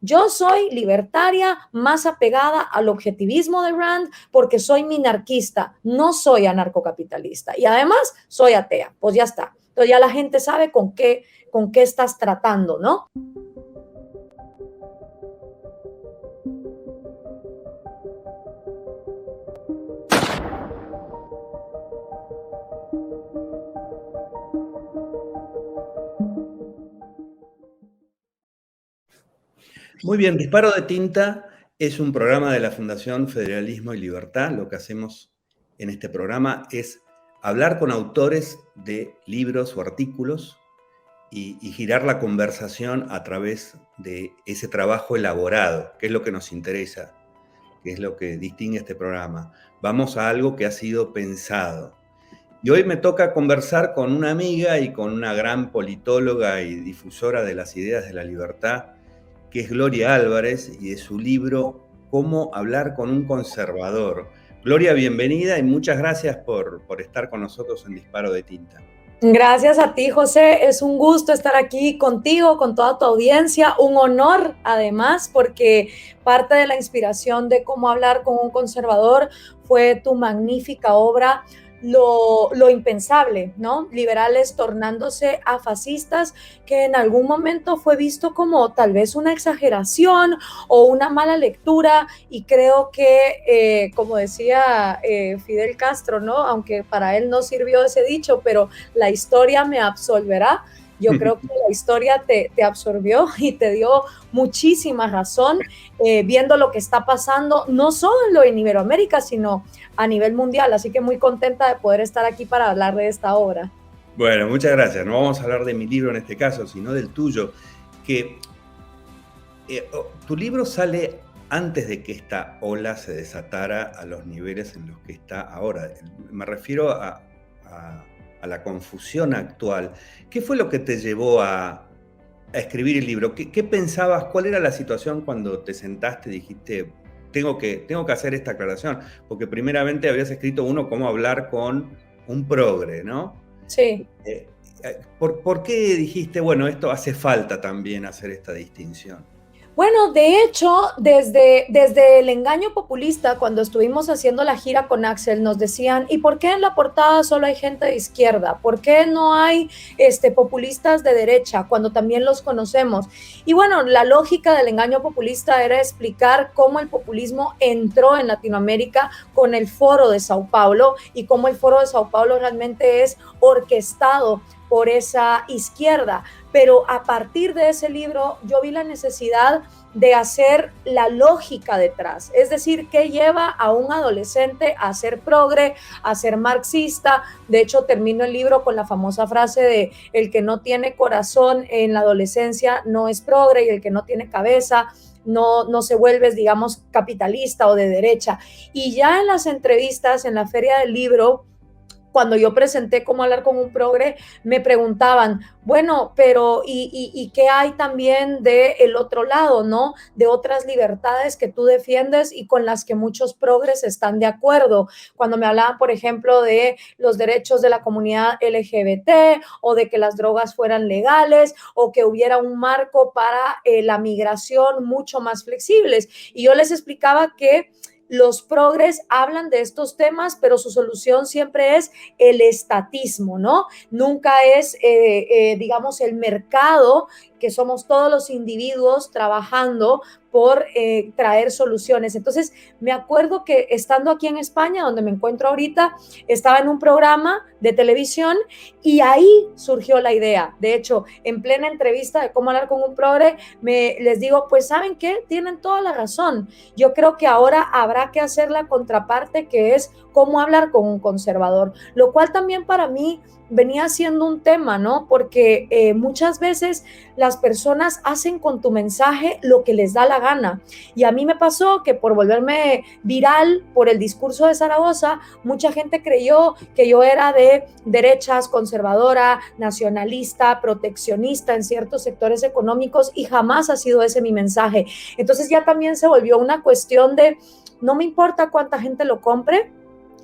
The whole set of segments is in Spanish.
Yo soy libertaria, más apegada al objetivismo de Rand, porque soy minarquista, no soy anarcocapitalista. Y además soy atea. Pues ya está. Entonces ya la gente sabe con qué estás tratando, ¿no? Muy bien, Disparo de Tinta es un programa de la Fundación Federalismo y Libertad. Lo que hacemos en este programa es hablar con autores de libros o artículos y girar la conversación a través de ese trabajo elaborado, que es lo que nos interesa, que es lo que distingue este programa. Vamos a algo que ha sido pensado. Y hoy me toca conversar con una amiga y con una gran politóloga y difusora de las ideas de la libertad, que es Gloria Álvarez, y de su libro Cómo hablar con un conservador. Gloria, bienvenida y muchas gracias por estar con nosotros en Disparo de Tinta. Gracias a ti, José. Es un gusto estar aquí contigo, con toda tu audiencia. Un honor, además, porque parte de la inspiración de Cómo hablar con un conservador fue tu magnífica obra Lo impensable, ¿no? Liberales tornándose a fascistas, que en algún momento fue visto como tal vez una exageración o una mala lectura, y creo que, como decía Fidel Castro, ¿no? Aunque para él no sirvió ese dicho, pero la historia me absolverá. Yo creo que la historia te absorbió y te dio muchísima razón, viendo lo que está pasando, no solo en Iberoamérica, sino a nivel mundial. Así que muy contenta de poder estar aquí para hablar de esta obra. Bueno, muchas gracias. No vamos a hablar de mi libro en este caso, sino del tuyo. Que tu libro sale antes de que esta ola se desatara a los niveles en los que está ahora. Me refiero a la confusión actual. ¿Qué fue lo que te llevó a escribir el libro? ¿Qué pensabas? ¿Cuál era la situación cuando te sentaste y dijiste, tengo que hacer esta aclaración? Porque primeramente habías escrito uno, Cómo hablar con un progre, ¿no? Sí. ¿Por qué dijiste, bueno, esto hace falta también hacer esta distinción? Bueno, de hecho, desde el engaño populista, cuando estuvimos haciendo la gira con Axel, nos decían, ¿y por qué en la portada solo hay gente de izquierda? ¿Por qué no hay populistas de derecha cuando también los conocemos? Y bueno, la lógica del engaño populista era explicar cómo el populismo entró en Latinoamérica con el Foro de Sao Paulo, y cómo el Foro de Sao Paulo realmente es orquestado por esa izquierda. Pero a partir de ese libro yo vi la necesidad de hacer la lógica detrás, es decir, qué lleva a un adolescente a ser progre, a ser marxista. De hecho, termino el libro con la famosa frase de el que no tiene corazón en la adolescencia no es progre, y el que no tiene cabeza no se vuelve, digamos, capitalista o de derecha. Y ya en las entrevistas, en la Feria del Libro, cuando yo presenté Cómo hablar con un progre, me preguntaban, bueno, pero ¿y qué hay también del otro lado, ¿no? De otras libertades que tú defiendes y con las que muchos progres están de acuerdo. Cuando me hablaban, por ejemplo, de los derechos de la comunidad LGBT, o de que las drogas fueran legales, o que hubiera un marco para la migración mucho más flexibles. Y yo les explicaba que los progres hablan de estos temas, pero su solución siempre es el estatismo, ¿no? Nunca es, digamos, el mercado, que somos todos los individuos trabajando por traer soluciones. Entonces, me acuerdo que estando aquí en España, donde me encuentro ahorita, estaba en un programa de televisión y ahí surgió la idea. De hecho, en plena entrevista de Cómo hablar con un progre, les digo, pues, ¿saben qué? Tienen toda la razón. Yo creo que ahora habrá que hacer la contraparte, que es cómo hablar con un conservador, lo cual también para mí venía siendo un tema, ¿no? Porque muchas veces las personas hacen con tu mensaje lo que les da la gana. Y a mí me pasó que por volverme viral por el discurso de Zaragoza, mucha gente creyó que yo era de derechas, conservadora, nacionalista, proteccionista en ciertos sectores económicos, y jamás ha sido ese mi mensaje. Entonces ya también se volvió una cuestión de, no me importa cuánta gente lo compre,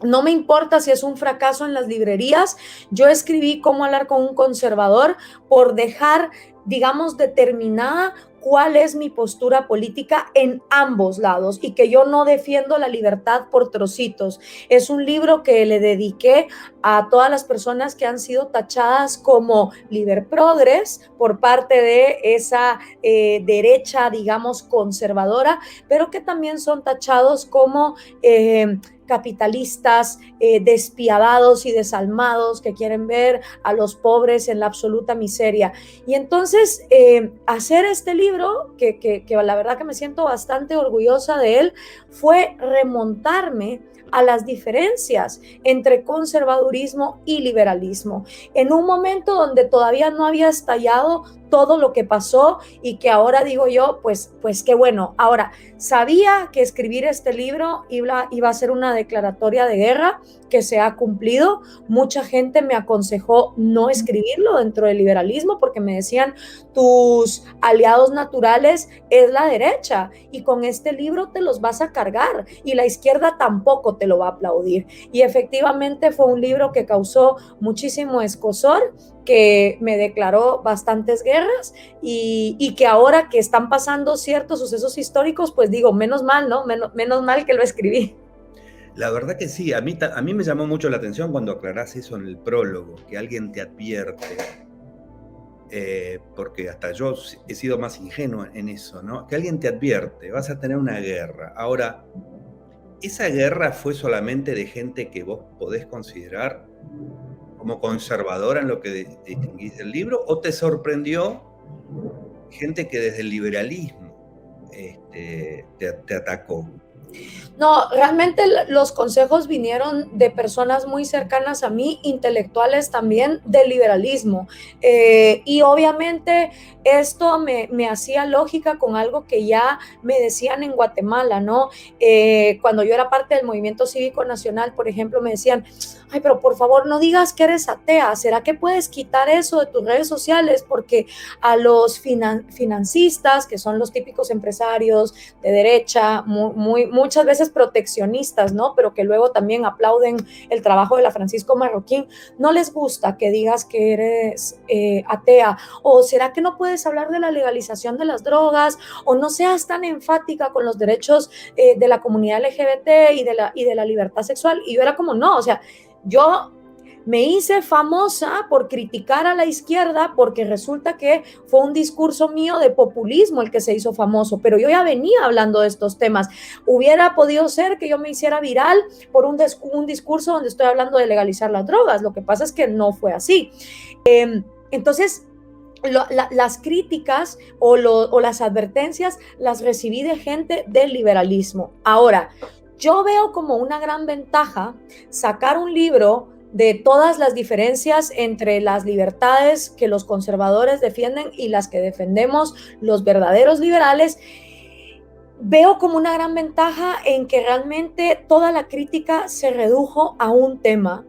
no me importa si es un fracaso en las librerías. Yo escribí Cómo hablar con un conservador por dejar, digamos, determinada cuál es mi postura política en ambos lados y que yo no defiendo la libertad por trocitos. Es un libro que le dediqué a todas las personas que han sido tachadas como liberprogres por parte de esa derecha, digamos, conservadora, pero que también son tachados como capitalistas despiadados y desalmados que quieren ver a los pobres en la absoluta miseria. Y entonces hacer este libro, que la verdad que me siento bastante orgullosa de él, fue remontarme a las diferencias entre conservadurismo y liberalismo, en un momento donde todavía no había estallado todo lo que pasó y que ahora digo yo, pues qué bueno. Ahora, sabía que escribir este libro iba a ser una declaratoria de guerra que se ha cumplido. Mucha gente me aconsejó no escribirlo dentro del liberalismo porque me decían, tus aliados naturales es la derecha y con este libro te los vas a cargar y la izquierda tampoco te lo va a aplaudir. Y efectivamente fue un libro que causó muchísimo escozor, que me declaró bastantes guerras y que ahora que están pasando ciertos sucesos históricos, pues digo, menos mal, ¿no? Menos mal que lo escribí. La verdad que sí, a mí me llamó mucho la atención cuando aclarás eso en el prólogo, que alguien te advierte, porque hasta yo he sido más ingenuo en eso, ¿no? Que alguien te advierte, vas a tener una guerra. Ahora, ¿esa guerra fue solamente de gente que vos podés considerar como conservadora en lo que distinguís del libro, o te sorprendió gente que desde el liberalismo te atacó? No, realmente los consejos vinieron de personas muy cercanas a mí, intelectuales también del liberalismo. Y obviamente esto me hacía lógica con algo que ya me decían en Guatemala, ¿no? Cuando yo era parte del Movimiento Cívico Nacional, por ejemplo, me decían, ay, pero por favor no digas que eres atea, ¿será que puedes quitar eso de tus redes sociales? Porque a los financistas, que son los típicos empresarios de derecha, muchas veces proteccionistas, ¿no? Pero que luego también aplauden el trabajo de la Francisco Marroquín, no les gusta que digas que eres atea, o será que no puedes hablar de la legalización de las drogas, o no seas tan enfática con los derechos de la comunidad LGBT y de la libertad sexual. Y yo era como, no, o sea, yo me hice famosa por criticar a la izquierda porque resulta que fue un discurso mío de populismo el que se hizo famoso, pero yo ya venía hablando de estos temas. Hubiera podido ser que yo me hiciera viral por un discurso donde estoy hablando de legalizar las drogas. Lo que pasa es que no fue así. Entonces, las críticas o las advertencias las recibí de gente del liberalismo. Ahora, yo veo como una gran ventaja sacar un libro de todas las diferencias entre las libertades que los conservadores defienden y las que defendemos los verdaderos liberales. Veo como una gran ventaja en que realmente toda la crítica se redujo a un tema,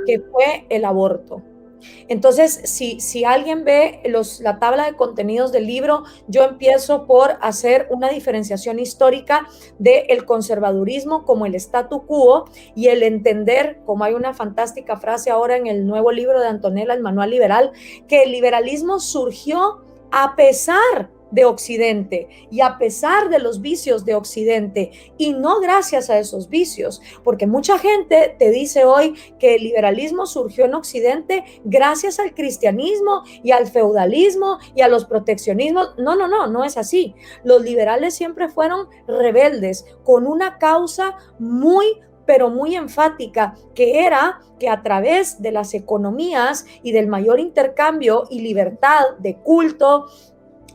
que fue el aborto. Entonces, si alguien ve la tabla de contenidos del libro, yo empiezo por hacer una diferenciación histórica del conservadurismo como el statu quo y el entender, como hay una fantástica frase ahora en el nuevo libro de Antonella, el Manual Liberal, que el liberalismo surgió a pesar de Occidente y a pesar de los vicios de Occidente y no gracias a esos vicios, porque mucha gente te dice hoy que el liberalismo surgió en Occidente gracias al cristianismo y al feudalismo y a los proteccionismos. No es así. Los liberales siempre fueron rebeldes con una causa pero muy enfática, que era que a través de las economías y del mayor intercambio y libertad de culto,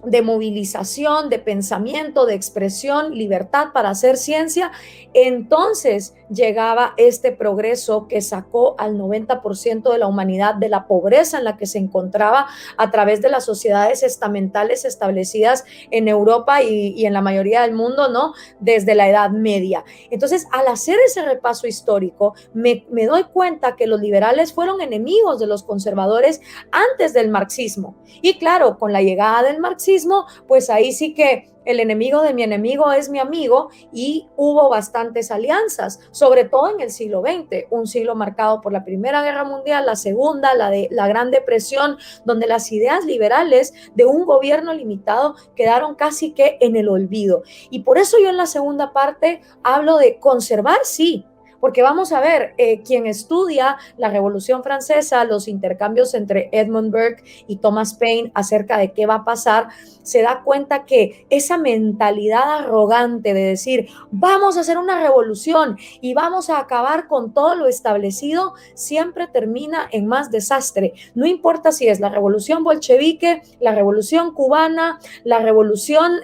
de movilización, de pensamiento, de expresión, libertad para hacer ciencia, entonces llegaba este progreso que sacó al 90% de la humanidad de la pobreza en la que se encontraba a través de las sociedades estamentales establecidas en Europa y en la mayoría del mundo, ¿no? Desde la Edad Media. Entonces, al hacer ese repaso histórico, me doy cuenta que los liberales fueron enemigos de los conservadores antes del marxismo. Y claro, con la llegada del marxismo, pues ahí sí que el enemigo de mi enemigo es mi amigo, y hubo bastantes alianzas, sobre todo en el siglo XX, un siglo marcado por la Primera Guerra Mundial, la Segunda, la Gran Depresión, donde las ideas liberales de un gobierno limitado quedaron casi que en el olvido. Y por eso yo en la segunda parte hablo de conservar, sí, porque vamos a ver, quien estudia la Revolución Francesa, los intercambios entre Edmund Burke y Thomas Paine acerca de qué va a pasar, se da cuenta que esa mentalidad arrogante de decir vamos a hacer una revolución y vamos a acabar con todo lo establecido, siempre termina en más desastre. No importa si es la revolución bolchevique, la revolución cubana, la revolución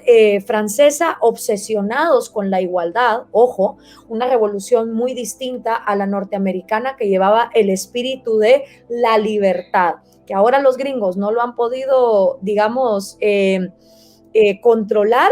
francesa, obsesionados con la igualdad, ojo, una revolución muy distinta a la norteamericana que llevaba el espíritu de la libertad, que ahora los gringos no lo han podido, digamos, controlar.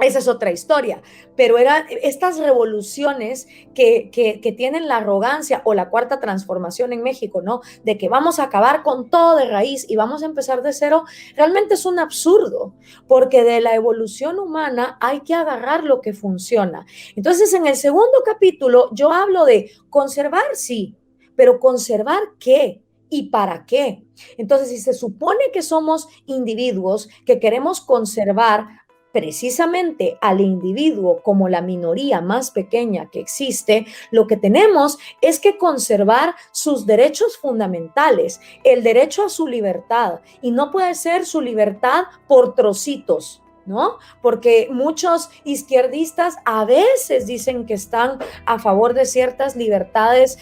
Esa es otra historia, pero eran estas revoluciones que tienen la arrogancia, o la cuarta transformación en México, ¿no? De que vamos a acabar con todo de raíz y vamos a empezar de cero, realmente es un absurdo, porque de la evolución humana hay que agarrar lo que funciona. Entonces, en el segundo capítulo yo hablo de conservar, sí, pero conservar ¿qué? ¿Y para qué? Entonces, si se supone que somos individuos que queremos conservar precisamente al individuo como la minoría más pequeña que existe, lo que tenemos es que conservar sus derechos fundamentales, el derecho a su libertad, y no puede ser su libertad por trocitos, ¿no? Porque muchos izquierdistas a veces dicen que están a favor de ciertas libertades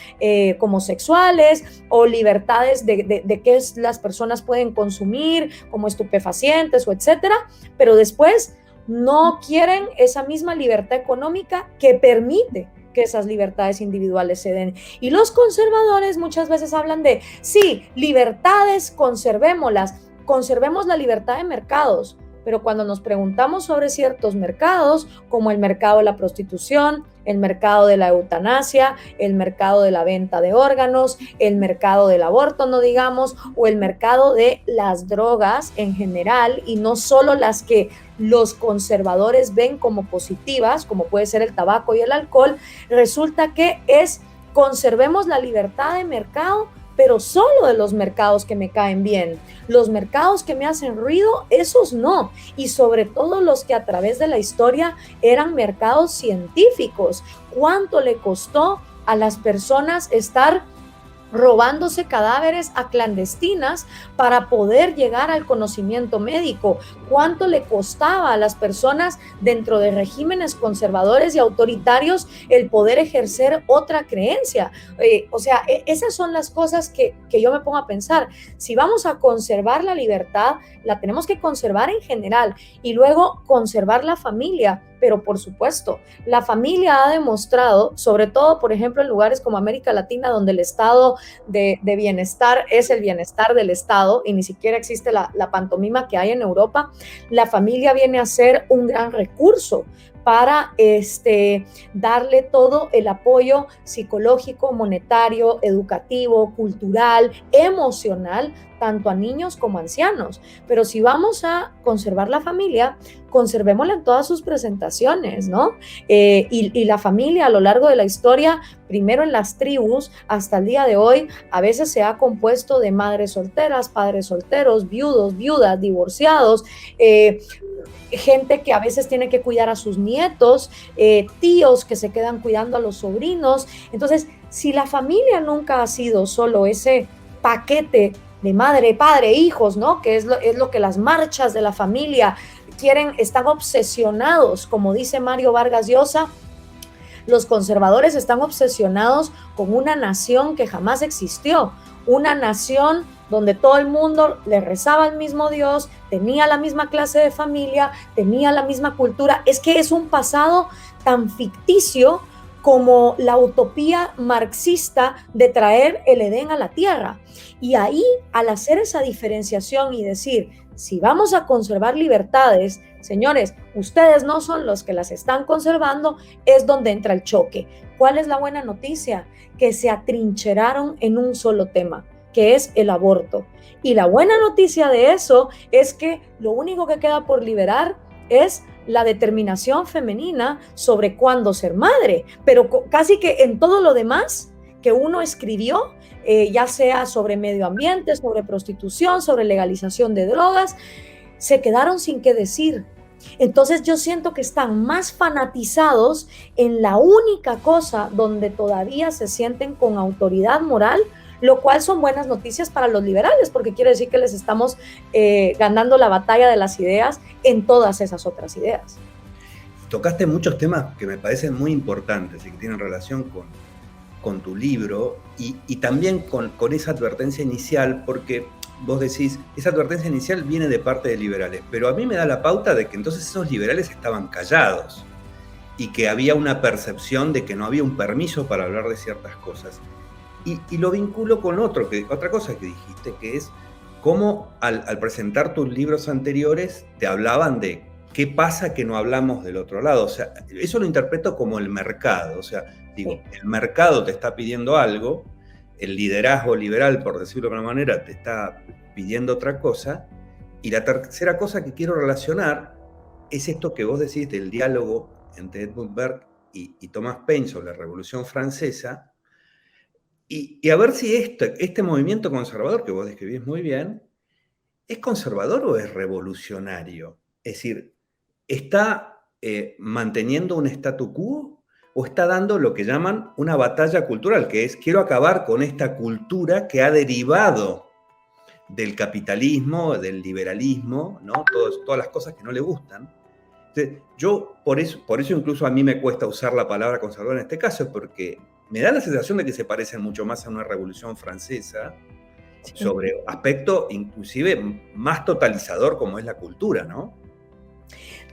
como sexuales, o libertades de que las personas pueden consumir como estupefacientes o etcétera, pero después no quieren esa misma libertad económica que permite que esas libertades individuales se den. Y los conservadores muchas veces hablan de, sí, libertades, conservémoslas, conservemos la libertad de mercados, pero cuando nos preguntamos sobre ciertos mercados, como el mercado de la prostitución, el mercado de la eutanasia, el mercado de la venta de órganos, el mercado del aborto, no digamos, o el mercado de las drogas en general, y no solo las que los conservadores ven como positivas, como puede ser el tabaco y el alcohol, resulta que es conservemos la libertad de mercado, pero solo de los mercados que me caen bien. Los mercados que me hacen ruido, esos no. Y sobre todo los que a través de la historia eran mercados científicos. ¿Cuánto le costó a las personas estar robándose cadáveres a clandestinas para poder llegar al conocimiento médico? ¿Cuánto le costaba a las personas dentro de regímenes conservadores y autoritarios el poder ejercer otra creencia? Esas son las cosas que yo me pongo a pensar. Si vamos a conservar la libertad, la tenemos que conservar en general, y luego conservar la familia. Pero por supuesto, la familia ha demostrado, sobre todo, por ejemplo, en lugares como América Latina, donde el estado de bienestar es el bienestar del Estado, y ni siquiera existe la pantomima que hay en Europa, la familia viene a ser un gran recurso para darle todo el apoyo psicológico, monetario, educativo, cultural, emocional, tanto a niños como a ancianos. Pero si vamos a conservar la familia, conservémosla en todas sus presentaciones, ¿no? Y la familia a lo largo de la historia, primero en las tribus, hasta el día de hoy, a veces se ha compuesto de madres solteras, padres solteros, viudos, viudas, divorciados, gente que a veces tiene que cuidar a sus nietos, tíos que se quedan cuidando a los sobrinos. Entonces, si la familia nunca ha sido solo ese paquete de madre, padre, hijos, ¿no? Que es lo que las marchas de la familia quieren, están obsesionados, como dice Mario Vargas Llosa. Los conservadores están obsesionados con una nación que jamás existió, una nación donde todo el mundo le rezaba al mismo Dios, tenía la misma clase de familia, tenía la misma cultura. Es que es un pasado tan ficticio como la utopía marxista de traer el Edén a la tierra. Y ahí, al hacer esa diferenciación y decir, si vamos a conservar libertades, señores, ustedes no son los que las están conservando, es donde entra el choque. ¿Cuál es la buena noticia? Que se atrincheraron en un solo tema, que es el aborto. Y la buena noticia de eso es que lo único que queda por liberar es la determinación femenina sobre cuándo ser madre, pero casi que en todo lo demás que uno escribió, ya sea sobre medio ambiente, sobre prostitución, sobre legalización de drogas, se quedaron sin qué decir. Entonces yo siento que están más fanatizados en la única cosa donde todavía se sienten con autoridad moral, lo cual son buenas noticias para los liberales, porque quiere decir que les estamos ganando la batalla de las ideas en todas esas otras ideas. Tocaste muchos temas que me parecen muy importantes y que tienen relación con tu libro y también con esa advertencia inicial, porque vos decís, esa advertencia inicial viene de parte de liberales, pero a mí me da la pauta de que entonces esos liberales estaban callados y que había una percepción de que no había un permiso para hablar de ciertas cosas. Y lo vinculo con otra cosa que dijiste, que es cómo al presentar tus libros anteriores te hablaban de qué pasa que no hablamos del otro lado. O sea, eso lo interpreto como el mercado. O sea, digo, el mercado te está pidiendo algo, el liderazgo liberal, por decirlo de alguna manera, te está pidiendo otra cosa. Y la tercera cosa que quiero relacionar es esto que vos decís del diálogo entre Edmund Burke y Thomas Paine sobre la Revolución Francesa. Y a ver si este movimiento conservador que vos describís muy bien, ¿es conservador o es revolucionario? Es decir, ¿está manteniendo un statu quo o está dando lo que llaman una batalla cultural? Que es, quiero acabar con esta cultura que ha derivado del capitalismo, del liberalismo, ¿no? Todas las cosas que no le gustan. Entonces, yo, por eso incluso a mí me cuesta usar la palabra conservador en este caso, porque me da la sensación de que se parecen mucho más a una revolución francesa, sobre aspecto inclusive más totalizador como es la cultura, ¿no?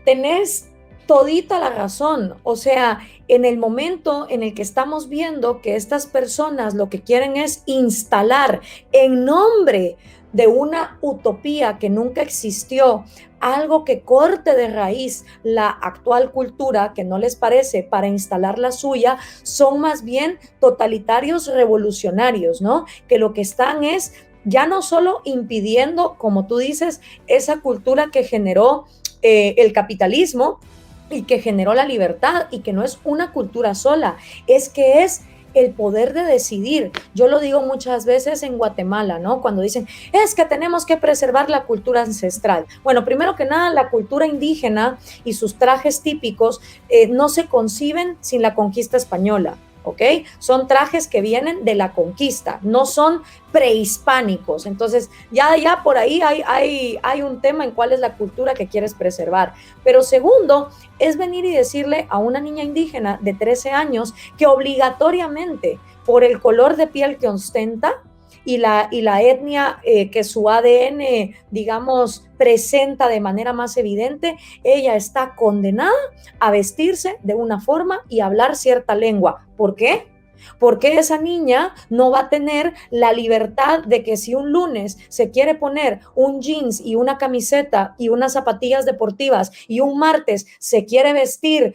Tenés todita la razón. O sea, en el momento en el que estamos viendo que estas personas lo que quieren es instalar en nombre de una utopía que nunca existió, algo que corte de raíz la actual cultura, que no les parece, para instalar la suya, son más bien totalitarios revolucionarios, ¿no? Que lo que están es ya no solo impidiendo, como tú dices, esa cultura que generó el capitalismo y que generó la libertad, y que no es una cultura sola, es que es el poder de decidir. Yo lo digo muchas veces en Guatemala, ¿no? Cuando dicen, es que tenemos que preservar la cultura ancestral. Bueno, primero que nada, la cultura indígena y sus trajes típicos no se conciben sin la conquista española. ¿Ok? Son trajes que vienen de la conquista, no son prehispánicos. Entonces, ya por ahí hay un tema en cuál es la cultura que quieres preservar. Pero segundo, es venir y decirle a una niña indígena de 13 años que obligatoriamente, por el color de piel que ostenta, y la etnia que su ADN, digamos, presenta de manera más evidente, ella está condenada a vestirse de una forma y hablar cierta lengua. ¿Por qué? Porque esa niña no va a tener la libertad de que si un lunes se quiere poner un jeans y una camiseta y unas zapatillas deportivas y un martes se quiere vestir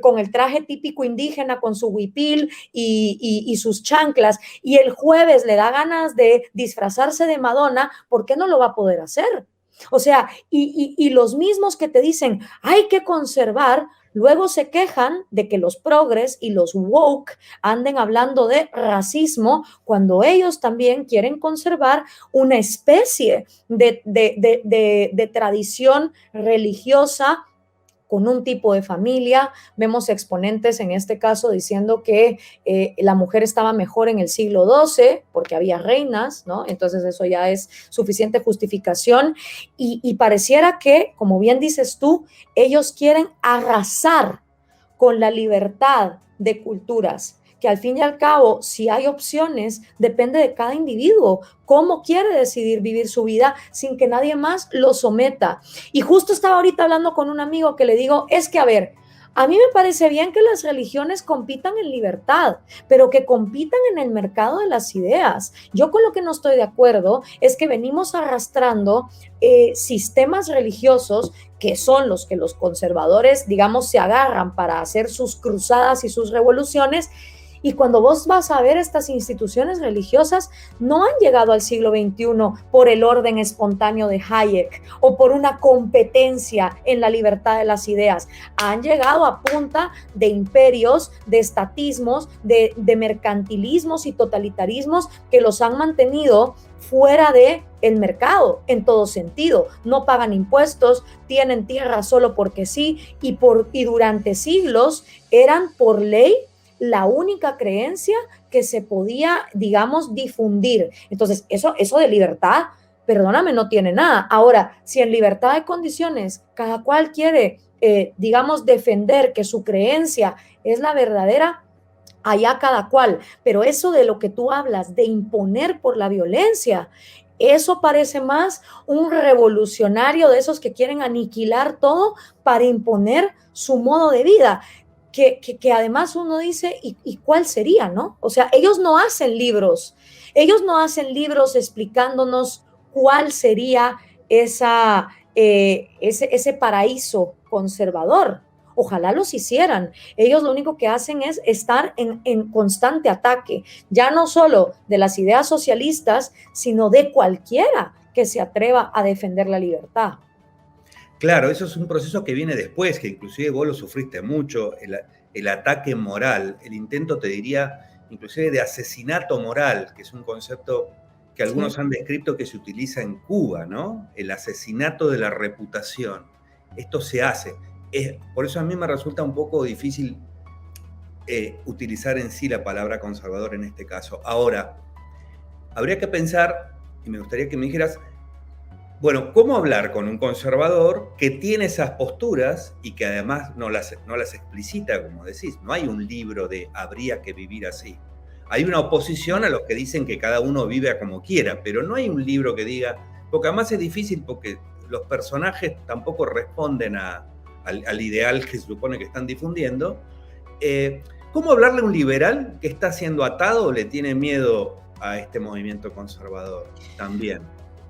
con el traje típico indígena, con su huipil y sus chanclas, y el jueves le da ganas de disfrazarse de Madonna, ¿por qué no lo va a poder hacer? O sea, y los mismos que te dicen hay que conservar, luego se quejan de que los progres y los woke anden hablando de racismo cuando ellos también quieren conservar una especie de tradición religiosa con un tipo de familia. Vemos exponentes en este caso diciendo que la mujer estaba mejor en el siglo XII porque había reinas, ¿no? Entonces eso ya es suficiente justificación y pareciera que, como bien dices tú, ellos quieren arrasar con la libertad de culturas, que al fin y al cabo, si hay opciones, depende de cada individuo, cómo quiere decidir vivir su vida sin que nadie más lo someta. Y justo estaba ahorita hablando con un amigo que le digo, es que a ver, a mí me parece bien que las religiones compitan en libertad, pero que compitan en el mercado de las ideas. Yo con lo que no estoy de acuerdo es que venimos arrastrando sistemas religiosos que son los que los conservadores, digamos, se agarran para hacer sus cruzadas y sus revoluciones, Y cuando vos vas a ver estas instituciones religiosas, no han llegado al siglo XXI por el orden espontáneo de Hayek o por una competencia en la libertad de las ideas. Han llegado a punta de imperios, de estatismos, de mercantilismos y totalitarismos que los han mantenido fuera de el mercado en todo sentido. No pagan impuestos, tienen tierra solo porque sí, y durante siglos eran por ley la única creencia que se podía, digamos, difundir. Entonces, eso de libertad, perdóname, no tiene nada. Ahora, si en libertad de condiciones cada cual quiere, digamos, defender que su creencia es la verdadera, allá cada cual. Pero eso de lo que tú hablas, de imponer por la violencia, eso parece más un revolucionario de esos que quieren aniquilar todo para imponer su modo de vida. Que además uno dice, ¿y cuál sería, no? O sea, ellos no hacen libros explicándonos cuál sería ese paraíso conservador. Ojalá los hicieran. Ellos lo único que hacen es estar en constante ataque, ya no solo de las ideas socialistas, sino de cualquiera que se atreva a defender la libertad. Claro, eso es un proceso que viene después, que inclusive vos lo sufriste mucho, el ataque moral, el intento, te diría, inclusive de asesinato moral, que es un concepto que algunos sí han descrito que se utiliza en Cuba, ¿no? El asesinato de la reputación. Esto se hace. Por eso a mí me resulta un poco difícil utilizar en sí la palabra conservador en este caso. Ahora, habría que pensar, y me gustaría que me dijeras, bueno, ¿cómo hablar con un conservador que tiene esas posturas y que además no las explicita, como decís? No hay un libro de habría que vivir así. Hay una oposición a los que dicen que cada uno vive como quiera, pero no hay un libro que diga, porque además es difícil porque los personajes tampoco responden al ideal que se supone que están difundiendo. ¿Cómo hablarle a un liberal que está siendo atado o le tiene miedo a este movimiento conservador también?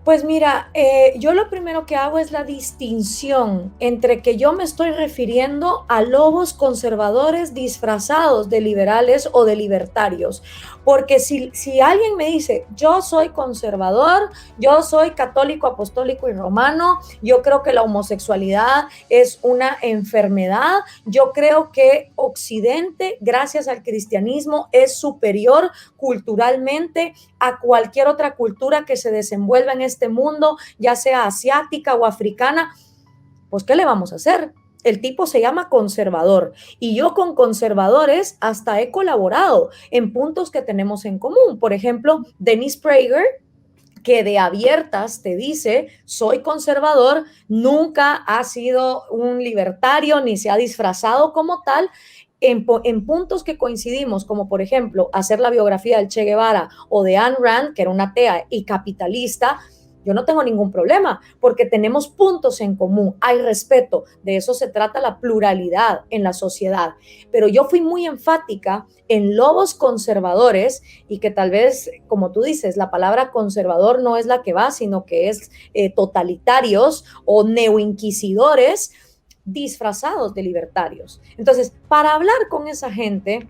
Pues mira, yo lo primero que hago es la distinción entre que yo me estoy refiriendo a lobos conservadores disfrazados de liberales o de libertarios. Porque si alguien me dice, yo soy conservador, yo soy católico, apostólico y romano, yo creo que la homosexualidad es una enfermedad, yo creo que Occidente, gracias al cristianismo, es superior culturalmente a cualquier otra cultura que se desenvuelva en este mundo, ya sea asiática o africana, pues ¿qué le vamos a hacer? El tipo se llama conservador y yo con conservadores hasta he colaborado en puntos que tenemos en común. Por ejemplo, Dennis Prager, que de abiertas te dice, soy conservador, nunca ha sido un libertario ni se ha disfrazado como tal, en puntos que coincidimos, como por ejemplo hacer la biografía del Che Guevara o de Ayn Rand, que era una atea y capitalista. Yo no tengo ningún problema porque tenemos puntos en común, hay respeto, de eso se trata la pluralidad en la sociedad. Pero yo fui muy enfática en lobos conservadores y que tal vez, como tú dices, la palabra conservador no es la que va, sino que es totalitarios o neoinquisidores disfrazados de libertarios. Entonces, para hablar con esa gente,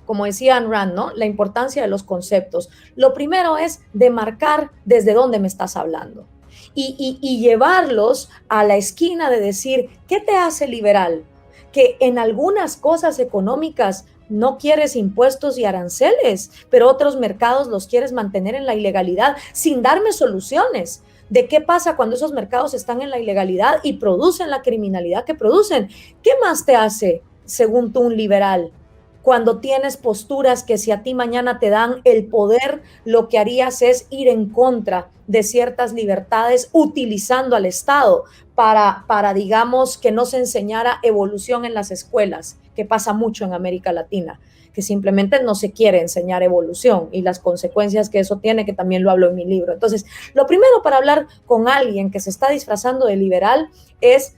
como decía Ayn Rand, ¿no? La importancia de los conceptos. Lo primero es demarcar desde dónde me estás hablando y llevarlos a la esquina de decir, ¿qué te hace liberal? Que en algunas cosas económicas no quieres impuestos y aranceles, pero otros mercados los quieres mantener en la ilegalidad sin darme soluciones de qué pasa cuando esos mercados están en la ilegalidad y producen la criminalidad que producen. ¿Qué más te hace, según tú, un liberal? Cuando tienes posturas que si a ti mañana te dan el poder, lo que harías es ir en contra de ciertas libertades utilizando al Estado para digamos, que no se enseñara evolución en las escuelas, que pasa mucho en América Latina, que simplemente no se quiere enseñar evolución y las consecuencias que eso tiene, que también lo hablo en mi libro. Entonces, lo primero para hablar con alguien que se está disfrazando de liberal es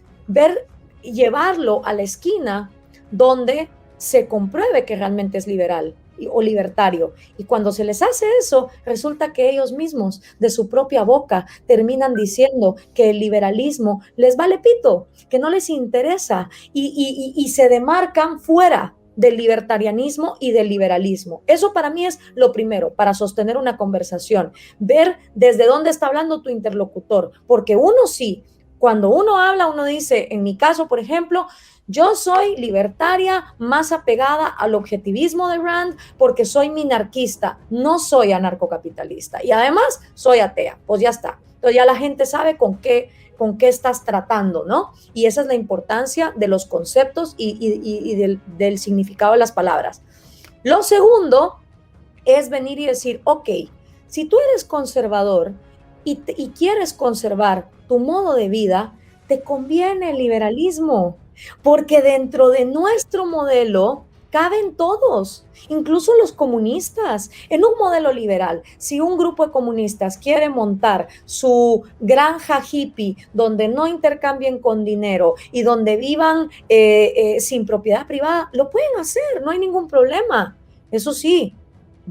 llevarlo a la esquina donde se compruebe que realmente es liberal o libertario. Y cuando se les hace eso, resulta que ellos mismos, de su propia boca, terminan diciendo que el liberalismo les vale pito, que no les interesa y se demarcan fuera del libertarianismo y del liberalismo. Eso para mí es lo primero, para sostener una conversación, ver desde dónde está hablando tu interlocutor, porque uno sí, cuando uno habla, uno dice, en mi caso, por ejemplo, yo soy libertaria más apegada al objetivismo de Rand porque soy minarquista, no soy anarcocapitalista y además soy atea, pues ya está. Entonces ya la gente sabe con qué estás tratando, ¿no? Y esa es la importancia de los conceptos y del significado de las palabras. Lo segundo es venir y decir, ok, si tú eres conservador y quieres conservar tu modo de vida, te conviene el liberalismo, porque dentro de nuestro modelo caben todos, incluso los comunistas. En un modelo liberal, si un grupo de comunistas quiere montar su granja hippie donde no intercambien con dinero y donde vivan sin propiedad privada, lo pueden hacer, no hay ningún problema. Eso sí,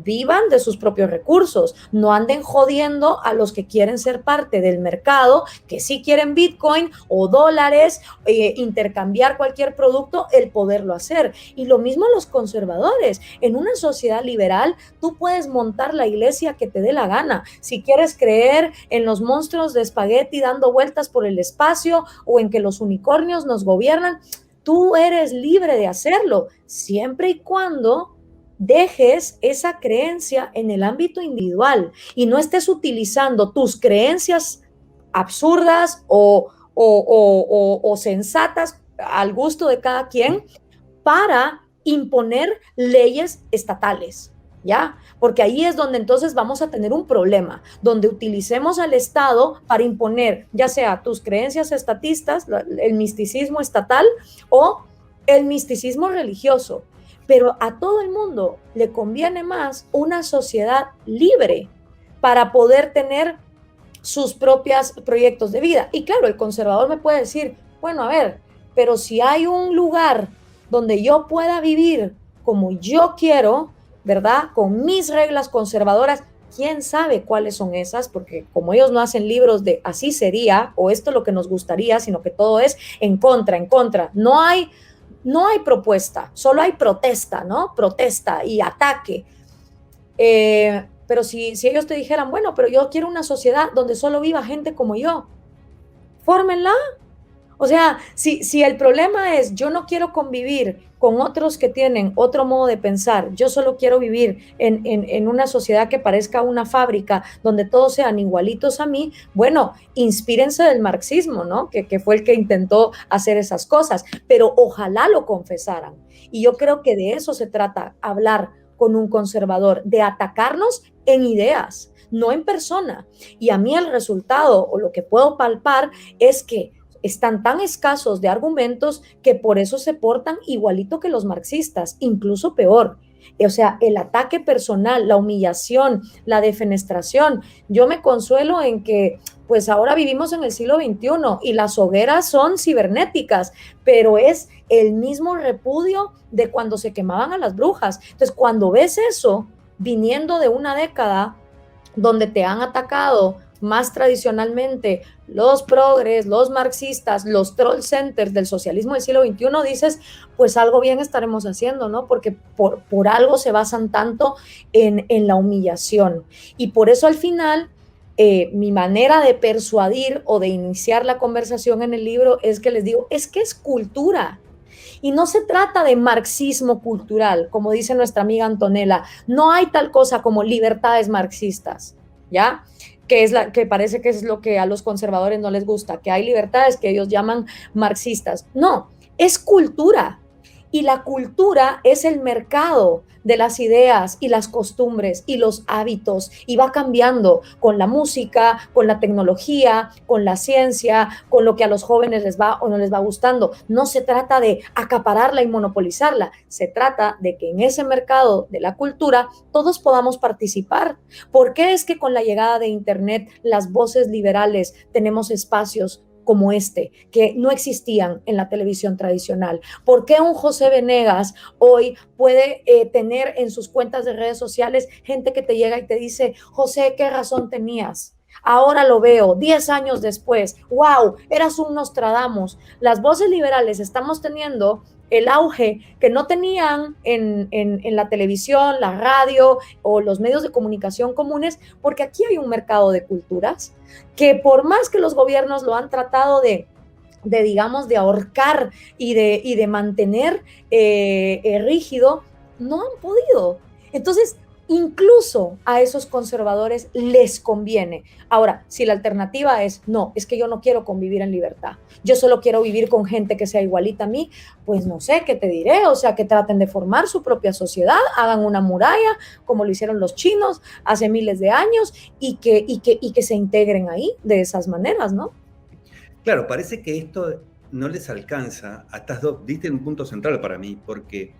vivan de sus propios recursos, no anden jodiendo a los que quieren ser parte del mercado, que sí quieren Bitcoin o dólares, intercambiar cualquier producto, el poderlo hacer. Y lo mismo los conservadores. En una sociedad liberal, tú puedes montar la iglesia que te dé la gana. Si quieres creer en los monstruos de espagueti dando vueltas por el espacio o en que los unicornios nos gobiernan, tú eres libre de hacerlo, siempre y cuando dejes esa creencia en el ámbito individual y no estés utilizando tus creencias absurdas o sensatas al gusto de cada quien para imponer leyes estatales, ¿ya? Porque ahí es donde entonces vamos a tener un problema, donde utilicemos al Estado para imponer ya sea tus creencias estatistas, el misticismo estatal o el misticismo religioso. Pero a todo el mundo le conviene más una sociedad libre para poder tener sus propios proyectos de vida. Y claro, el conservador me puede decir, bueno, a ver, pero si hay un lugar donde yo pueda vivir como yo quiero, ¿verdad? Con mis reglas conservadoras, quién sabe cuáles son esas, porque como ellos no hacen libros de así sería o esto es lo que nos gustaría, sino que todo es en contra, en contra. No hay propuesta, solo hay protesta, ¿no? Protesta y ataque. Pero si ellos te dijeran, bueno, pero yo quiero una sociedad donde solo viva gente como yo, fórmenla. O sea, si el problema es yo no quiero convivir con otros que tienen otro modo de pensar, yo solo quiero vivir en una sociedad que parezca una fábrica donde todos sean igualitos a mí, bueno, inspírense del marxismo, ¿no? Que fue el que intentó hacer esas cosas, pero ojalá lo confesaran. Y yo creo que de eso se trata, hablar con un conservador, de atacarnos en ideas, no en persona. Y a mí el resultado o lo que puedo palpar es que están tan escasos de argumentos que por eso se portan igualito que los marxistas, incluso peor. O sea, el ataque personal, la humillación, la defenestración. Yo me consuelo en que pues ahora vivimos en el siglo XXI y las hogueras son cibernéticas, pero es el mismo repudio de cuando se quemaban a las brujas. Entonces, cuando ves eso viniendo de una década donde te han atacado más tradicionalmente los progres, los marxistas, los troll centers del socialismo del siglo XXI, dices, pues algo bien estaremos haciendo, ¿no? Porque por algo se basan tanto en la humillación. Y por eso al final, mi manera de persuadir o de iniciar la conversación en el libro es que les digo, es que es cultura. Y no se trata de marxismo cultural, como dice nuestra amiga Antonella. No hay tal cosa como libertades marxistas, ¿ya? Que parece que es lo que a los conservadores no les gusta, que hay libertades que ellos llaman marxistas. No, es cultura. Y la cultura es el mercado de las ideas y las costumbres y los hábitos y va cambiando con la música, con la tecnología, con la ciencia, con lo que a los jóvenes les va o no les va gustando. No se trata de acapararla y monopolizarla, se trata de que en ese mercado de la cultura todos podamos participar. ¿Por qué es que con la llegada de Internet las voces liberales tenemos espacios como este, que no existían en la televisión tradicional? ¿Por qué un José Venegas hoy puede tener en sus cuentas de redes sociales gente que te llega y te dice, José, qué razón tenías? Ahora lo veo, 10 años después, wow, eras un Nostradamus. Las voces liberales estamos teniendo el auge que no tenían en la televisión, la radio o los medios de comunicación comunes, porque aquí hay un mercado de culturas que por más que los gobiernos lo han tratado digamos, de ahorcar y de mantener rígido, no han podido. Entonces, incluso a esos conservadores les conviene. Ahora, si la alternativa es, no, es que yo no quiero convivir en libertad, yo solo quiero vivir con gente que sea igualita a mí, pues no sé qué te diré, o sea, que traten de formar su propia sociedad, hagan una muralla, como lo hicieron los chinos hace miles de años, y que se integren ahí de esas maneras, ¿no? Claro, parece que esto no les alcanza a estas dos, diste un punto central para mí, porque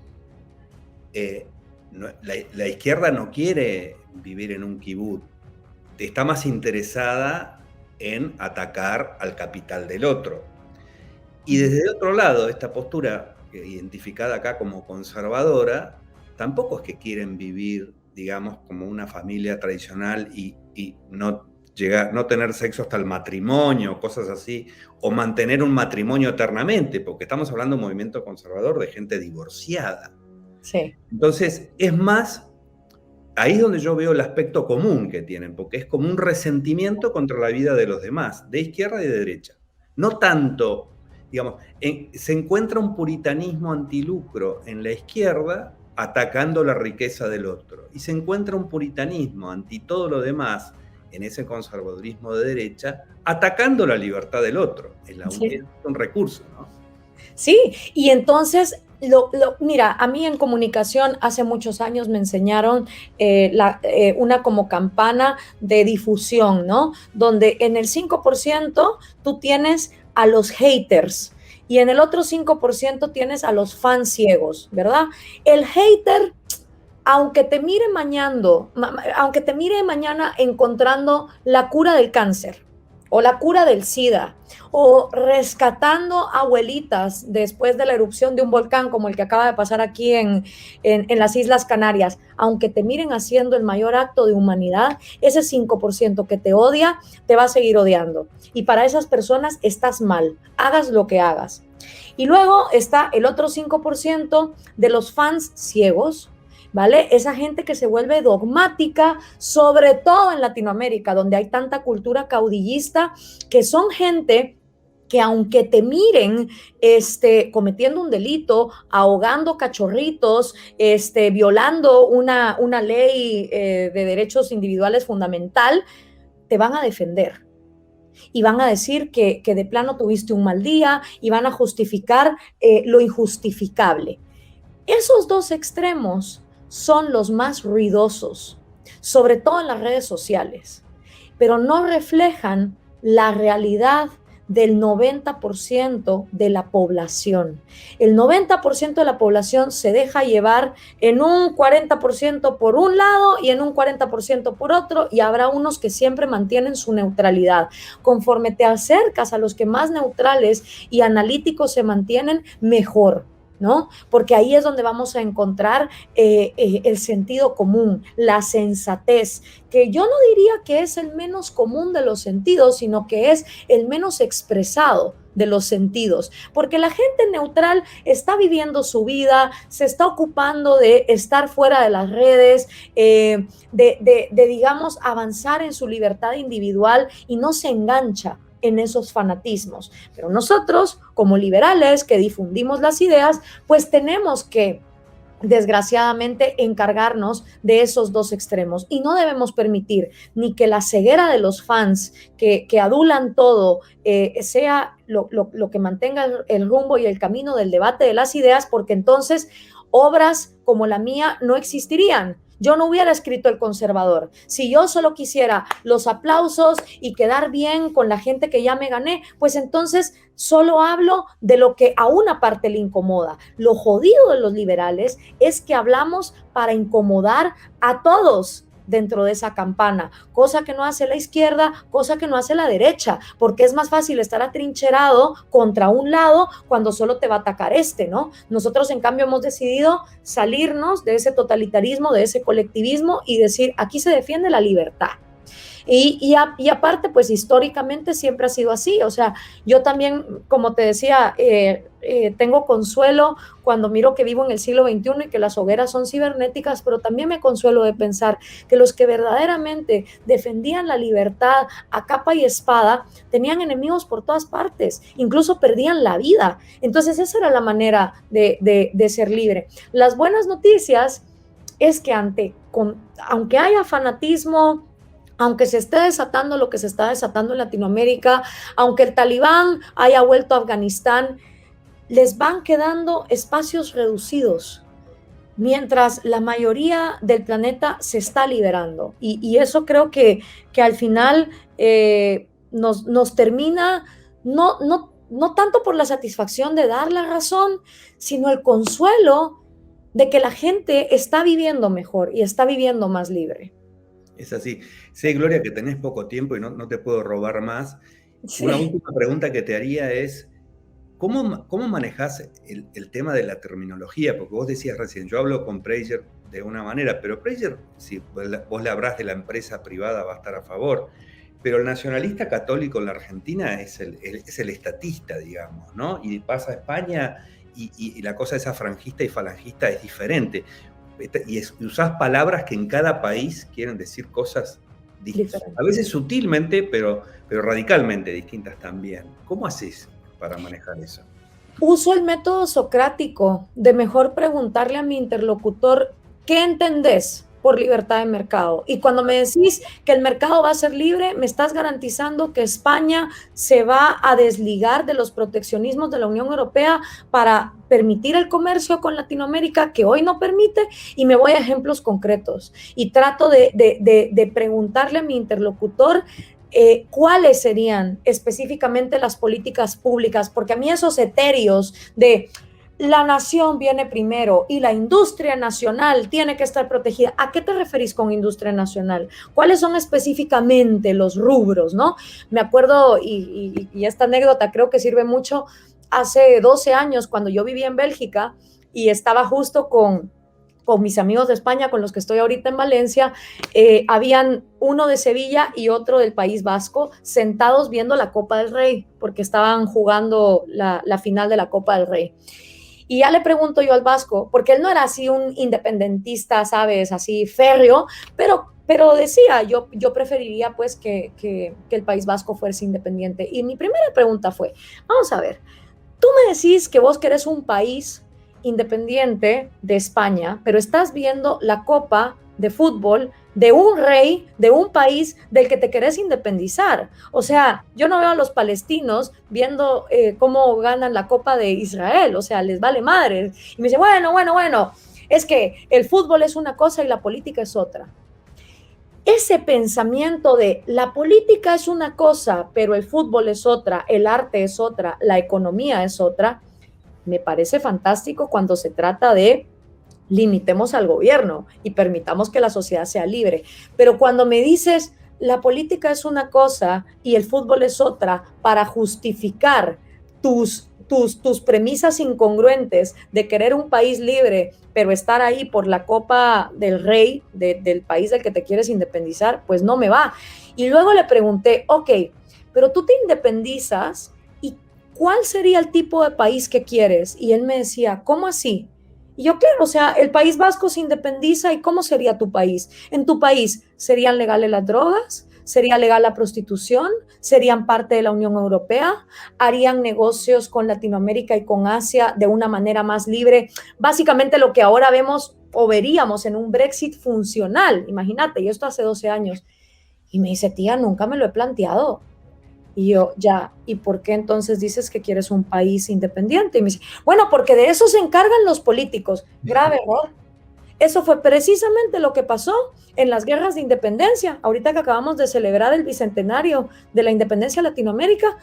la izquierda no quiere vivir en un kibutz, está más interesada en atacar al capital del otro. Y desde el otro lado, esta postura identificada acá como conservadora, tampoco es que quieren vivir, digamos, como una familia tradicional y no tener sexo hasta el matrimonio, cosas así, o mantener un matrimonio eternamente, porque estamos hablando de un movimiento conservador de gente divorciada. Sí. Entonces, es más, ahí es donde yo veo el aspecto común que tienen, porque es como un resentimiento contra la vida de los demás, de izquierda y de derecha. No tanto, digamos, se encuentra un puritanismo antilucro en la izquierda atacando la riqueza del otro, y se encuentra un puritanismo anti todo lo demás en ese conservadurismo de derecha, atacando la libertad del otro. Es un recurso, ¿no? Sí, y entonces, mira, a mí en comunicación hace muchos años me enseñaron una como campana de difusión, ¿no? Donde en el 5% tú tienes a los haters y en el otro 5% tienes a los fans ciegos, ¿verdad? El hater, aunque te mire mañana encontrando la cura del cáncer o la cura del SIDA o rescatando abuelitas después de la erupción de un volcán como el que acaba de pasar aquí en las Islas Canarias, aunque te miren haciendo el mayor acto de humanidad, ese 5% que te odia te va a seguir odiando. Y para esas personas estás mal, hagas lo que hagas. Y luego está el otro 5% de los fans ciegos, ¿vale? Esa gente que se vuelve dogmática, sobre todo en Latinoamérica, donde hay tanta cultura caudillista, que son gente que aunque te miren cometiendo un delito, ahogando cachorritos, violando una ley de derechos individuales fundamental, te van a defender. Y van a decir que de plano tuviste un mal día y van a justificar lo injustificable. Esos dos extremos son los más ruidosos, sobre todo en las redes sociales, pero no reflejan la realidad del 90% de la población. El 90% de la población se deja llevar en un 40% por un lado y en un 40% por otro, y habrá unos que siempre mantienen su neutralidad. Conforme te acercas a los que más neutrales y analíticos se mantienen, mejor, ¿no? Porque ahí es donde vamos a encontrar el sentido común, la sensatez, que yo no diría que es el menos común de los sentidos, sino que es el menos expresado de los sentidos, porque la gente neutral está viviendo su vida, se está ocupando de estar fuera de las redes, digamos, avanzar en su libertad individual y no se engancha en esos fanatismos. Pero nosotros, como liberales que difundimos las ideas, pues tenemos que, desgraciadamente, encargarnos de esos dos extremos, y no debemos permitir ni que la ceguera de los fans que adulan todo sea lo que mantenga el rumbo y el camino del debate de las ideas, porque entonces obras como la mía no existirían. Yo no hubiera escrito El Conservador. Si yo solo quisiera los aplausos y quedar bien con la gente que ya me gané, pues entonces solo hablo de lo que a una parte le incomoda. Lo jodido de los liberales es que hablamos para incomodar a todos dentro de esa campana, cosa que no hace la izquierda, cosa que no hace la derecha, porque es más fácil estar atrincherado contra un lado cuando solo te va a atacar ¿no? Nosotros, en cambio, hemos decidido salirnos de ese totalitarismo, de ese colectivismo, y decir, aquí se defiende la libertad. Y aparte, pues históricamente siempre ha sido así. O sea, yo también, como te decía, tengo consuelo cuando miro que vivo en el siglo XXI y que las hogueras son cibernéticas, pero también me consuelo de pensar que los que verdaderamente defendían la libertad a capa y espada tenían enemigos por todas partes, incluso perdían la vida. Entonces esa era la manera de ser libre. Las buenas noticias es que aunque haya fanatismo, aunque se esté desatando lo que se está desatando en Latinoamérica, aunque el Talibán haya vuelto a Afganistán, les van quedando espacios reducidos, mientras la mayoría del planeta se está liberando. Y eso creo que al final nos termina, no tanto por la satisfacción de dar la razón, sino el consuelo de que la gente está viviendo mejor y está viviendo más libre. Es así. Sé, Gloria, que tenés poco tiempo y no te puedo robar más. Sí. Una última pregunta que te haría es, ¿cómo manejás el tema de la terminología? Porque vos decías recién, yo hablo con Prager de una manera, pero Prager, si vos le hablás de la empresa privada, va a estar a favor. Pero el nacionalista católico en la Argentina es el estatista, digamos, ¿no? Y pasa a España y la cosa esa franjista y falangista es diferente. Y usás palabras que en cada país quieren decir cosas distintas. A veces sutilmente, pero radicalmente distintas también. ¿Cómo haces para manejar eso? Uso el método socrático de mejor preguntarle a mi interlocutor, ¿qué entendés por libertad de mercado? Y cuando me decís que el mercado va a ser libre, me estás garantizando que España se va a desligar de los proteccionismos de la Unión Europea para permitir el comercio con Latinoamérica, que hoy no permite, y me voy a ejemplos concretos. Y trato de preguntarle a mi interlocutor cuáles serían específicamente las políticas públicas, porque a mí esos etéreos de la nación viene primero y la industria nacional tiene que estar protegida. ¿A qué te referís con industria nacional? ¿Cuáles son específicamente los rubros, no? Me acuerdo, y esta anécdota creo que sirve mucho, hace 12 años cuando yo vivía en Bélgica y estaba justo con mis amigos de España, con los que estoy ahorita en Valencia, habían uno de Sevilla y otro del País Vasco sentados viendo la Copa del Rey, porque estaban jugando la final de la Copa del Rey. Y ya le pregunto yo al vasco, porque él no era así un independentista, ¿sabes? Así férreo, pero decía, yo preferiría pues que el País Vasco fuese independiente. Y mi primera pregunta fue, vamos a ver, tú me decís que vos querés un país independiente de España, pero estás viendo la Copa de fútbol de un rey, de un país del que te querés independizar. O sea, yo no veo a los palestinos viendo cómo ganan la Copa de Israel, o sea, les vale madre. Y me dice, bueno, es que el fútbol es una cosa y la política es otra. Ese pensamiento de la política es una cosa, pero el fútbol es otra, el arte es otra, la economía es otra, me parece fantástico cuando se trata de limitemos al gobierno y permitamos que la sociedad sea libre. Pero cuando me dices la política es una cosa y el fútbol es otra para justificar tus premisas incongruentes de querer un país libre, pero estar ahí por la Copa del Rey del país del que te quieres independizar, pues no me va. Y luego le pregunté, ok, pero tú te independizas, ¿cuál sería el tipo de país que quieres? Y él me decía, ¿cómo así? Y yo, claro, o sea, el País Vasco se independiza y ¿cómo sería tu país? En tu país, ¿serían legales las drogas? ¿Sería legal la prostitución? ¿Serían parte de la Unión Europea? ¿Harían negocios con Latinoamérica y con Asia de una manera más libre? Básicamente lo que ahora vemos o veríamos en un Brexit funcional. Imagínate, y esto hace 12 años. Y me dice, tía, nunca me lo he planteado. Y yo, ya, ¿y por qué entonces dices que quieres un país independiente? Y me dice, bueno, porque de eso se encargan los políticos. Grave error. Eso fue precisamente lo que pasó en las guerras de independencia, ahorita que acabamos de celebrar el bicentenario de la independencia de Latinoamérica,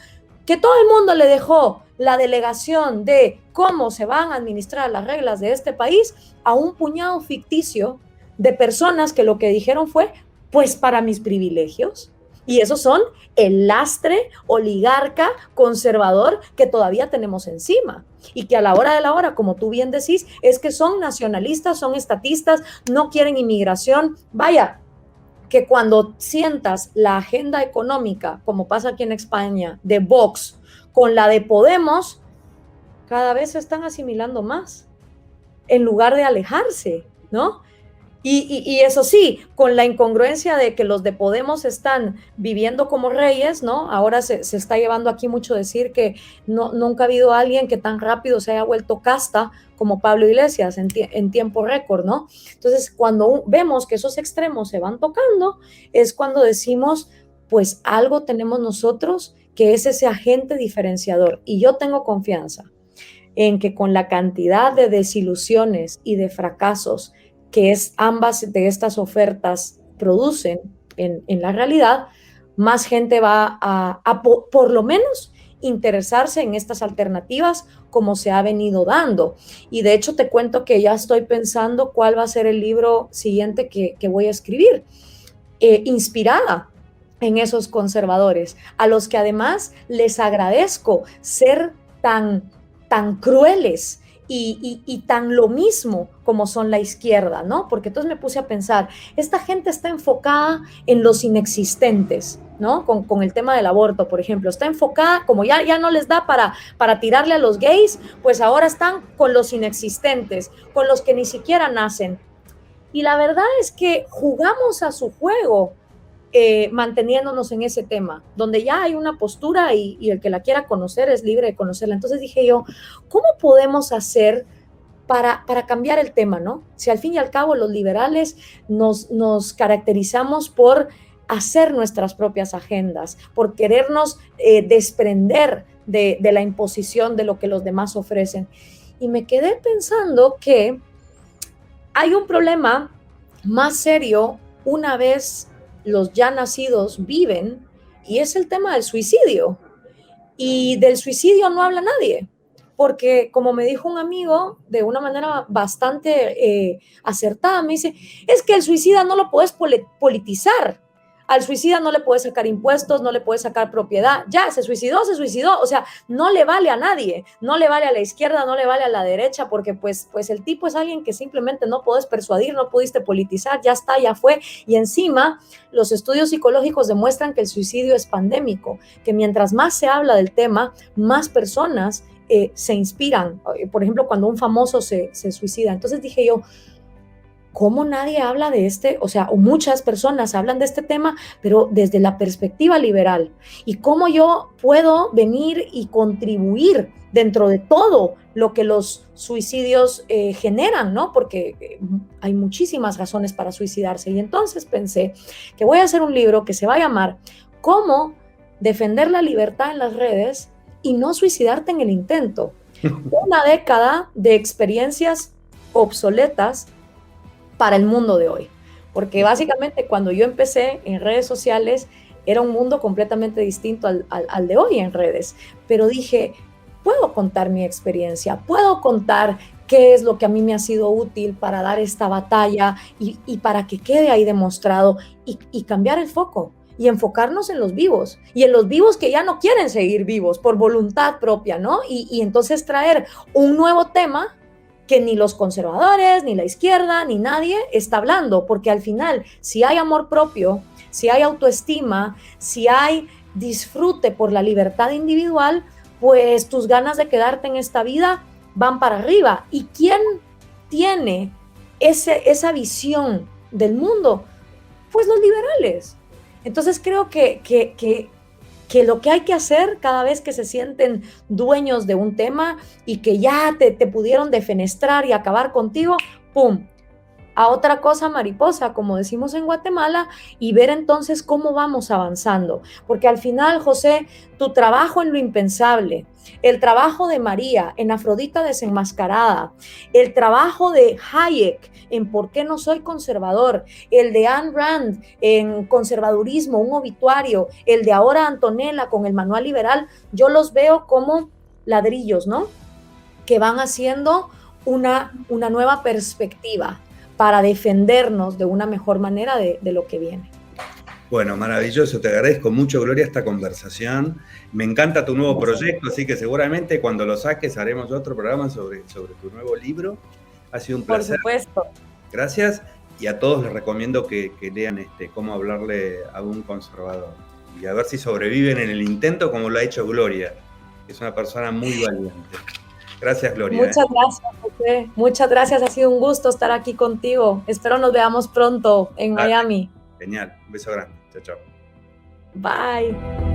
que todo el mundo le dejó la delegación de cómo se van a administrar las reglas de este país a un puñado ficticio de personas que lo que dijeron fue, pues para mis privilegios. Y esos son el lastre oligarca conservador que todavía tenemos encima. Y que a la hora de la hora, como tú bien decís, es que son nacionalistas, son estatistas, no quieren inmigración. Vaya, que cuando sientas la agenda económica, como pasa aquí en España, de Vox, con la de Podemos, cada vez se están asimilando más, en lugar de alejarse, ¿no? Y eso sí, con la incongruencia de que los de Podemos están viviendo como reyes, ¿no? Ahora se está llevando aquí mucho decir que nunca ha habido alguien que tan rápido se haya vuelto casta como Pablo Iglesias en tiempo récord, ¿no? Entonces, cuando vemos que esos extremos se van tocando, es cuando decimos, pues algo tenemos nosotros que es ese agente diferenciador. Y yo tengo confianza en que con la cantidad de desilusiones y de fracasos que ambas de estas ofertas producen en la realidad, más gente va a por lo menos interesarse en estas alternativas como se ha venido dando. Y de hecho te cuento que ya estoy pensando cuál va a ser el libro siguiente que voy a escribir, inspirada en esos conservadores, a los que además les agradezco ser tan crueles y tan lo mismo como son la izquierda, ¿no? Porque entonces me puse a pensar, esta gente está enfocada en los inexistentes, ¿no? Con el tema del aborto, por ejemplo, está enfocada, como ya no les da para tirarle a los gays, pues ahora están con los inexistentes, con los que ni siquiera nacen. Y la verdad es que jugamos a su juego, manteniéndonos en ese tema, donde ya hay una postura y el que la quiera conocer es libre de conocerla. Entonces dije yo, ¿cómo podemos hacer para cambiar el tema, ¿no? Si al fin y al cabo los liberales nos caracterizamos por hacer nuestras propias agendas, por querernos desprender de la imposición de lo que los demás ofrecen. Y me quedé pensando que hay un problema más serio una vez los ya nacidos viven, y es el tema del suicidio. Y del suicidio no habla nadie, porque como me dijo un amigo de una manera bastante acertada, me dice, es que el suicida no lo puedes politizar. Al suicida no le puedes sacar impuestos, no le puedes sacar propiedad. Ya, se suicidó. O sea, no le vale a nadie. No le vale a la izquierda, no le vale a la derecha, porque pues el tipo es alguien que simplemente no puedes persuadir, no pudiste politizar, ya está, ya fue. Y encima, los estudios psicológicos demuestran que el suicidio es pandémico, que mientras más se habla del tema, más personas se inspiran. Por ejemplo, cuando un famoso se suicida. Entonces dije yo, ¿cómo nadie habla de o sea, o muchas personas hablan de este tema, pero desde la perspectiva liberal? ¿Y cómo yo puedo venir y contribuir dentro de todo lo que los suicidios generan, ¿no? Porque hay muchísimas razones para suicidarse. Y entonces pensé que voy a hacer un libro que se va a llamar ¿Cómo defender la libertad en las redes y no suicidarte en el intento? Una década de experiencias obsoletas para el mundo de hoy, porque básicamente cuando yo empecé en redes sociales era un mundo completamente distinto al de hoy en redes, pero dije, puedo contar mi experiencia, puedo contar qué es lo que a mí me ha sido útil para dar esta batalla y para que quede ahí demostrado y cambiar el foco y enfocarnos en los vivos y en los vivos que ya no quieren seguir vivos por voluntad propia, ¿no? Y entonces traer un nuevo tema que ni los conservadores, ni la izquierda, ni nadie está hablando, porque al final, si hay amor propio, si hay autoestima, si hay disfrute por la libertad individual, pues tus ganas de quedarte en esta vida van para arriba. ¿Y quién tiene esa visión del mundo? Pues los liberales. Entonces creo que lo que hay que hacer cada vez que se sienten dueños de un tema y que ya te pudieron defenestrar y acabar contigo, ¡pum!, a otra cosa mariposa, como decimos en Guatemala, y ver entonces cómo vamos avanzando. Porque al final, José, tu trabajo en Lo Impensable, el trabajo de María en Afrodita Desenmascarada, el trabajo de Hayek en ¿Por qué no soy conservador?, el de Ayn Rand en Conservadurismo, un obituario, el de ahora Antonella con el Manual Liberal, yo los veo como ladrillos, ¿no?, que van haciendo una nueva perspectiva para defendernos de una mejor manera de lo que viene. Bueno, maravilloso, te agradezco mucho, Gloria, esta conversación. Me encanta tu nuevo proyecto, así que seguramente cuando lo saques haremos otro programa sobre tu nuevo libro. Ha sido un placer. Por supuesto. Gracias. y a todos les recomiendo que lean Cómo hablarle a un conservador. Y a ver si sobreviven en el intento como lo ha hecho Gloria, que es una persona muy valiente. Gracias, Gloria. Muchas gracias, José. Muchas gracias, ha sido un gusto estar aquí contigo. Espero nos veamos pronto en Miami. Genial, un beso grande. Chao, chao. Bye.